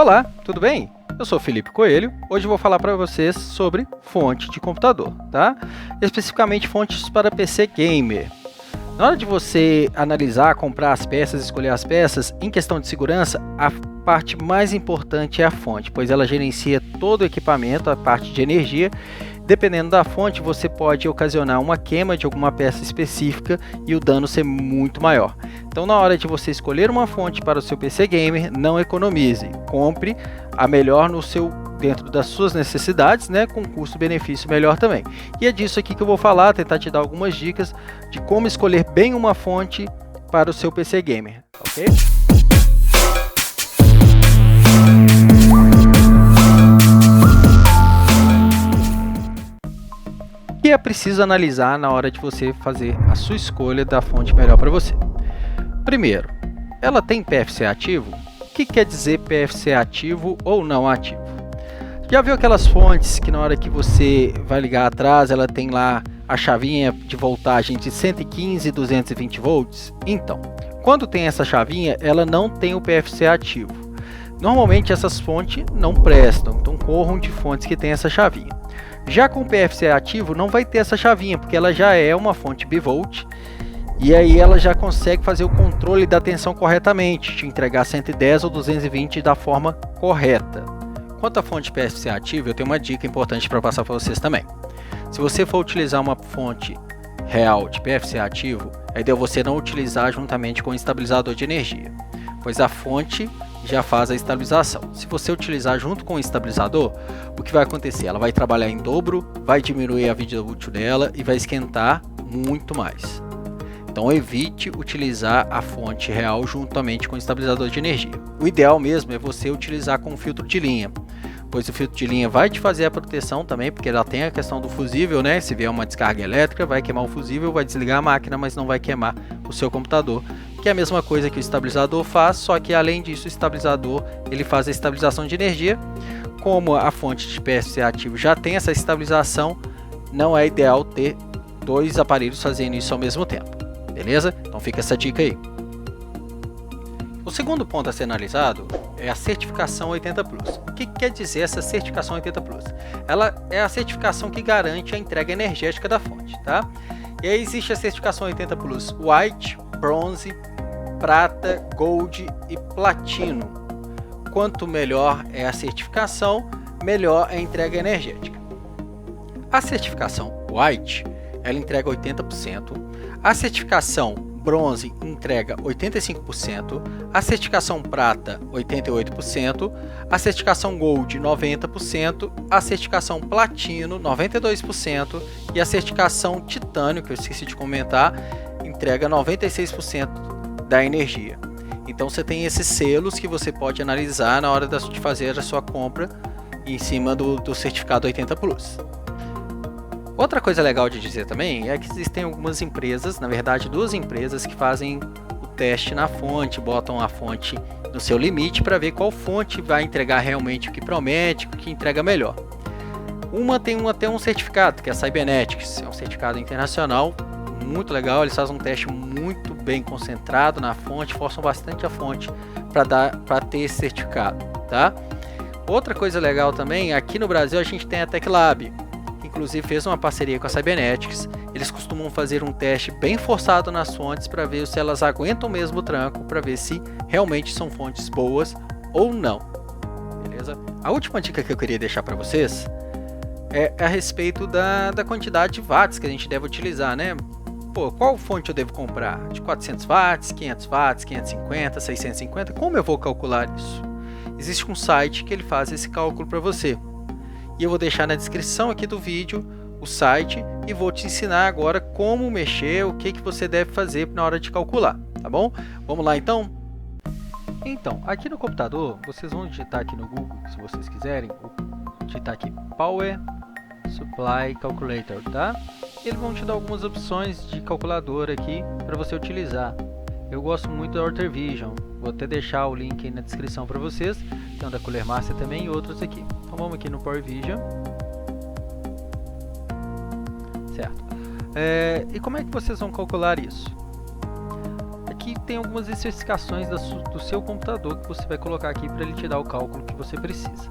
Olá, tudo bem? Eu sou Felipe Coelho. Hoje eu vou falar para vocês sobre fonte de computador, tá? Especificamente fontes para PC gamer. Na hora de você analisar, comprar as peças, escolher as peças, em questão de segurança, a parte mais importante é a fonte, pois ela gerencia todo o equipamento, a parte de energia. Dependendo da fonte, você pode ocasionar uma queima de alguma peça específica e o dano ser muito maior. Então, na hora de você escolher uma fonte para o seu PC gamer, não economize. Compre a melhor dentro das suas necessidades, né, com custo-benefício melhor também. E é disso aqui que eu vou falar, tentar te dar algumas dicas de como escolher bem uma fonte para o seu PC gamer, ok? O que é preciso analisar na hora de você fazer a sua escolha da fonte melhor para você? Primeiro, ela tem PFC ativo? O que quer dizer PFC ativo ou não ativo? Já viu aquelas fontes que na hora que você vai ligar atrás, ela tem lá a chavinha de voltagem de 115 e 220 volts? Então, quando tem essa chavinha, ela não tem o PFC ativo. Normalmente essas fontes não prestam, então corram de fontes que tem essa chavinha. Já com o PFC ativo não vai ter essa chavinha, porque ela já é uma fonte bivolt e aí ela já consegue fazer o controle da tensão corretamente, te entregar 110 ou 220 da forma correta. Quanto à fonte PFC ativa, eu tenho uma dica importante para passar para vocês também. Se você for utilizar uma fonte real de PFC ativo, a ideia é você não utilizar juntamente com o estabilizador de energia, pois a fonte já faz a estabilização. Se você utilizar junto com o estabilizador, o que vai acontecer? Ela vai trabalhar em dobro, vai diminuir a vida útil dela e vai esquentar muito mais. Então evite utilizar a fonte real juntamente com o estabilizador de energia. O ideal mesmo é você utilizar com o filtro de linha, pois o filtro de linha vai te fazer a proteção também, porque ela tem a questão do fusível, né? Se vier uma descarga elétrica, vai queimar o fusível, vai desligar a máquina, mas não vai queimar o seu computador, que é a mesma coisa que o estabilizador faz, só que além disso o estabilizador ele faz a estabilização de energia. Como a fonte de PFC ativo já tem essa estabilização, não é ideal ter dois aparelhos fazendo isso ao mesmo tempo, beleza? Então fica essa dica aí. O segundo ponto a ser analisado é a certificação 80 Plus. O que quer dizer essa certificação 80 Plus? Ela é a certificação que garante a entrega energética da fonte, tá? E aí existe a certificação 80 Plus White, Bronze, Prata, Gold e Platino. Quanto melhor é a certificação, melhor é a entrega energética. A certificação White, ela entrega 80%, a certificação Bronze entrega 85%, a certificação Prata 88%, a certificação Gold 90%, a certificação Platino 92% e a certificação Titânio, que eu esqueci de comentar, entrega 96% da energia. Então você tem esses selos que você pode analisar na hora de fazer a sua compra em cima do certificado 80 Plus. Outra coisa legal de dizer também é que existem algumas empresas, na verdade duas empresas, que fazem o teste na fonte, botam a fonte no seu limite para ver qual fonte vai entregar realmente o que promete, o que entrega melhor. Uma tem até um certificado, que é a Cybernetics, é um certificado internacional, muito legal, eles fazem um teste muito bem concentrado na fonte, forçam bastante a fonte para ter esse certificado, tá? Outra coisa legal também, aqui no Brasil a gente tem a TecLab, inclusive fez uma parceria com a Cybernetics. Eles costumam fazer um teste bem forçado nas fontes para ver se elas aguentam mesmo o tranco, para ver se realmente são fontes boas ou não, beleza? A última dica que eu queria deixar para vocês é a respeito da quantidade de watts que a gente deve utilizar, né? Pô, qual fonte eu devo comprar? De 400 watts, 500 watts, 550, 650? Como eu vou calcular isso? Existe um site que ele faz esse cálculo para você. E eu vou deixar na descrição aqui do vídeo o site e vou te ensinar agora como mexer, o que você deve fazer na hora de calcular, tá bom? Vamos lá então? Então, aqui no computador, vocês vão digitar aqui no Google, se vocês quiserem, digitar aqui Power Supply Calculator, tá? Eles vão te dar algumas opções de calculadora aqui para você utilizar. Eu gosto muito da Orter Vision, vou até deixar o link aí na descrição para vocês, tem da Cooler Master também e outros aqui. Então vamos aqui no Power Vision, certo? E como é que vocês vão calcular isso? Aqui tem algumas especificações do seu computador que você vai colocar aqui para ele te dar o cálculo que você precisa.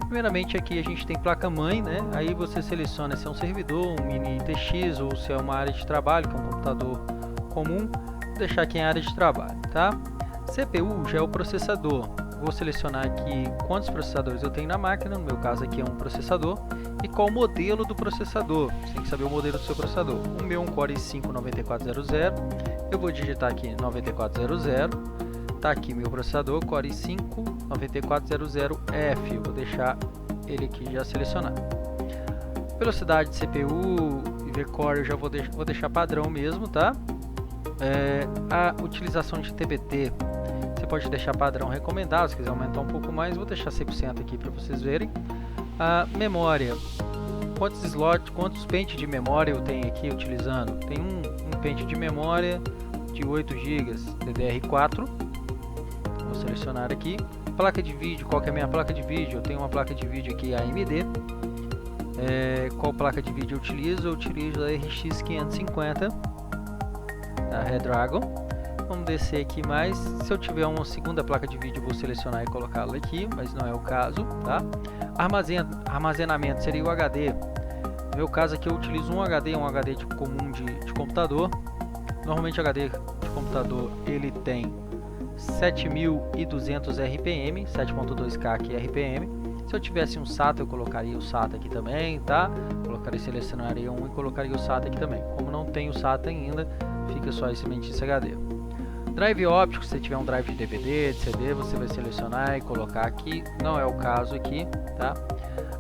Primeiramente aqui a gente tem placa-mãe, né? Aí você seleciona se é um servidor, um mini TX ou se é uma área de trabalho, que é um computador comum. Vou deixar aqui em área de trabalho, tá? CPU já é o processador. Vou selecionar aqui quantos processadores eu tenho na máquina, no meu caso aqui é um processador, e qual o modelo do processador. Você tem que saber o modelo do seu processador. O meu é um Core i5-9400, eu vou digitar aqui 9400. Tá aqui meu processador Core i5-9400F, eu vou deixar ele aqui já selecionado. Velocidade de CPU e V-Core eu já vou deixar padrão mesmo, tá? A utilização de TBT você pode deixar padrão recomendado, se quiser aumentar um pouco mais, vou deixar 100% aqui para vocês verem. A memória, quantos slots, quantos pentes de memória eu tenho aqui utilizando? Tem um pente de memória de 8 GB DDR4. Vou selecionar aqui. Placa de vídeo, qual que é a minha placa de vídeo? Eu tenho uma placa de vídeo aqui AMD. Qual placa de vídeo eu utilizo? Eu utilizo a RX 550 da Redragon. Vamos descer aqui mais. Se eu tiver uma segunda placa de vídeo, eu vou selecionar e colocá-la aqui, mas não é o caso, tá? Armazenamento seria o HD. No meu caso aqui eu utilizo um HD comum de computador. Normalmente o HD de computador ele tem 7200 RPM, 7.2K aqui RPM. Se eu tivesse um SATA, eu colocaria o SATA aqui também, tá? Selecionaria um e colocaria o SATA aqui também. Como não tem o SATA ainda, fica só esse Mentice HD. Drive óptico, se tiver um drive de DVD, de CD, você vai selecionar e colocar aqui. Não é o caso aqui, tá?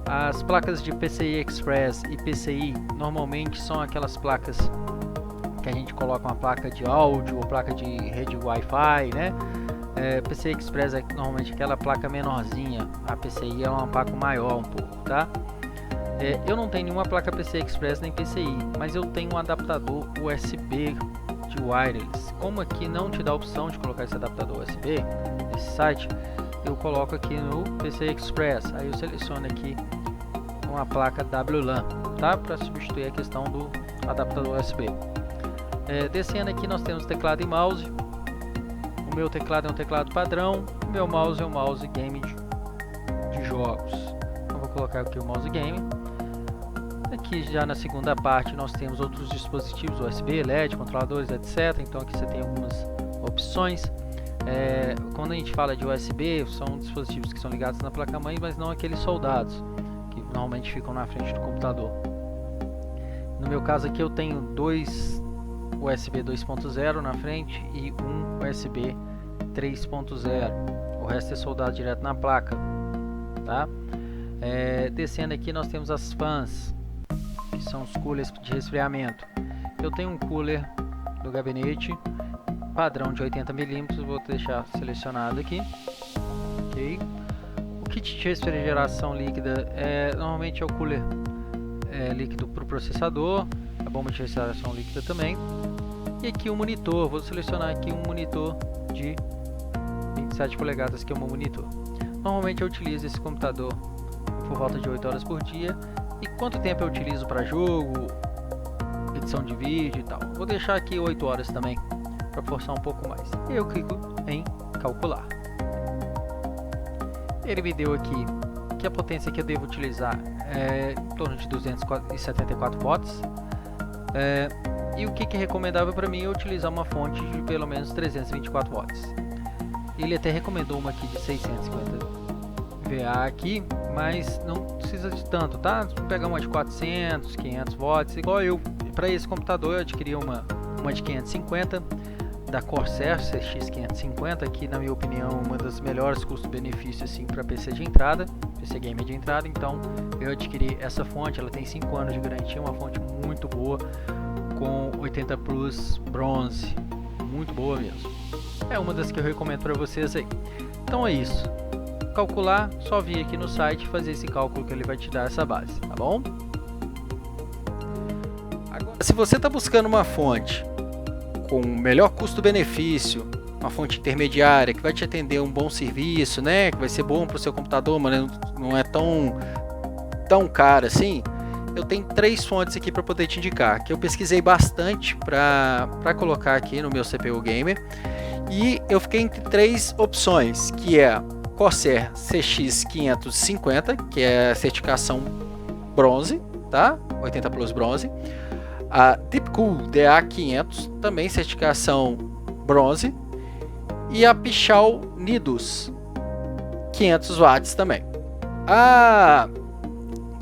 As placas de PCI Express e PCI normalmente são aquelas placas que a gente coloca uma placa de áudio ou placa de rede Wi-Fi, né? PCI Express é normalmente aquela placa menorzinha, a PCI é uma placa maior um pouco, tá? Eu não tenho nenhuma placa PCI Express nem PCI, mas eu tenho um adaptador USB de wireless. Como aqui não te dá a opção de colocar esse adaptador USB nesse site, eu coloco aqui no PCI Express, aí eu seleciono aqui uma placa WLAN, tá? Para substituir a questão do adaptador USB. Descendo aqui nós temos teclado e mouse. O meu teclado é um teclado padrão, o meu mouse é um mouse game de jogos. Então vou colocar aqui o mouse game. Aqui já na segunda parte nós temos outros dispositivos USB, LED, controladores, etc. Então aqui você tem algumas opções. Quando a gente fala de USB, são dispositivos que são ligados na placa-mãe, mas não aqueles soldados que normalmente ficam na frente do computador. No meu caso aqui eu tenho dois USB 2.0 na frente e um USB 3.0. O resto é soldado direto na placa, tá? Descendo aqui nós temos as fãs, que são os coolers de resfriamento. Eu tenho um cooler do gabinete padrão de 80 mm, vou deixar selecionado aqui. Ok. O kit de refrigeração líquida normalmente é o cooler líquido para o processador, a bomba de refrigeração líquida também. E aqui o monitor, vou selecionar aqui um monitor de 27 polegadas, que é o meu monitor. Normalmente eu utilizo esse computador por volta de 8 horas por dia. E quanto tempo eu utilizo para jogo, edição de vídeo e tal? Vou deixar aqui 8 horas também, para forçar um pouco mais. E eu clico em calcular. Ele me deu aqui que a potência que eu devo utilizar é em torno de 274 watts. E o que é recomendável para mim é utilizar uma fonte de pelo menos 324 watts. Ele até recomendou uma aqui de 650 VA aqui, mas não precisa de tanto, tá? Se pegar uma de 400, 500 watts, igual eu. Para esse computador eu adquiri uma de 550 da Corsair CX 550, que na minha opinião é uma das melhores custo-benefício assim para PC de entrada, PC gamer de entrada. Então eu adquiri essa fonte, ela tem 5 anos de garantia, uma fonte muito boa, com 80 Plus bronze, muito boa mesmo. É uma das que eu recomendo para vocês aí. Então é isso. Calcular, só vir aqui no site e fazer esse cálculo que ele vai te dar essa base, tá bom? Agora, se você está buscando uma fonte com melhor custo-benefício, uma fonte intermediária que vai te atender um bom serviço, né, que vai ser bom para o seu computador, mas não é tão caro assim, eu tenho 3 fontes aqui para poder te indicar, que eu pesquisei bastante para colocar aqui no meu CPU Gamer, e eu fiquei entre 3 opções, que é Corsair CX550, que é certificação bronze, tá? 80 Plus bronze. A Deepcool DA500, também certificação bronze. E a Pichau Nidus 500 watts também. A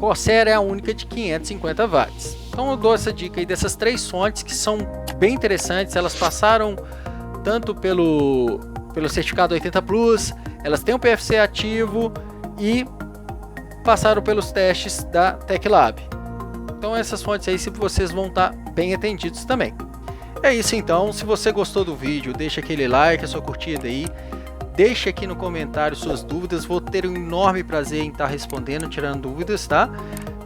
Corsair é a única de 550 watts. Então eu dou essa dica aí dessas 3 fontes que são bem interessantes. Elas passaram tanto pelo certificado 80 Plus, elas têm um PFC ativo e passaram pelos testes da TechLab. Então essas fontes aí, se vocês vão estar bem atendidos também. É isso então, se você gostou do vídeo, deixa aquele like, a sua curtida aí, deixa aqui no comentário suas dúvidas, vou ter um enorme prazer em estar respondendo, tirando dúvidas, tá?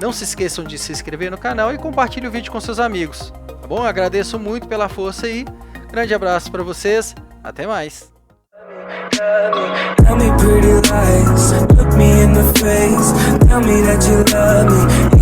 Não se esqueçam de se inscrever no canal e compartilhe o vídeo com seus amigos, tá bom? Eu agradeço muito pela força aí, grande abraço para vocês, até mais! Tell me pretty lies, look me in the face, tell me that you love me.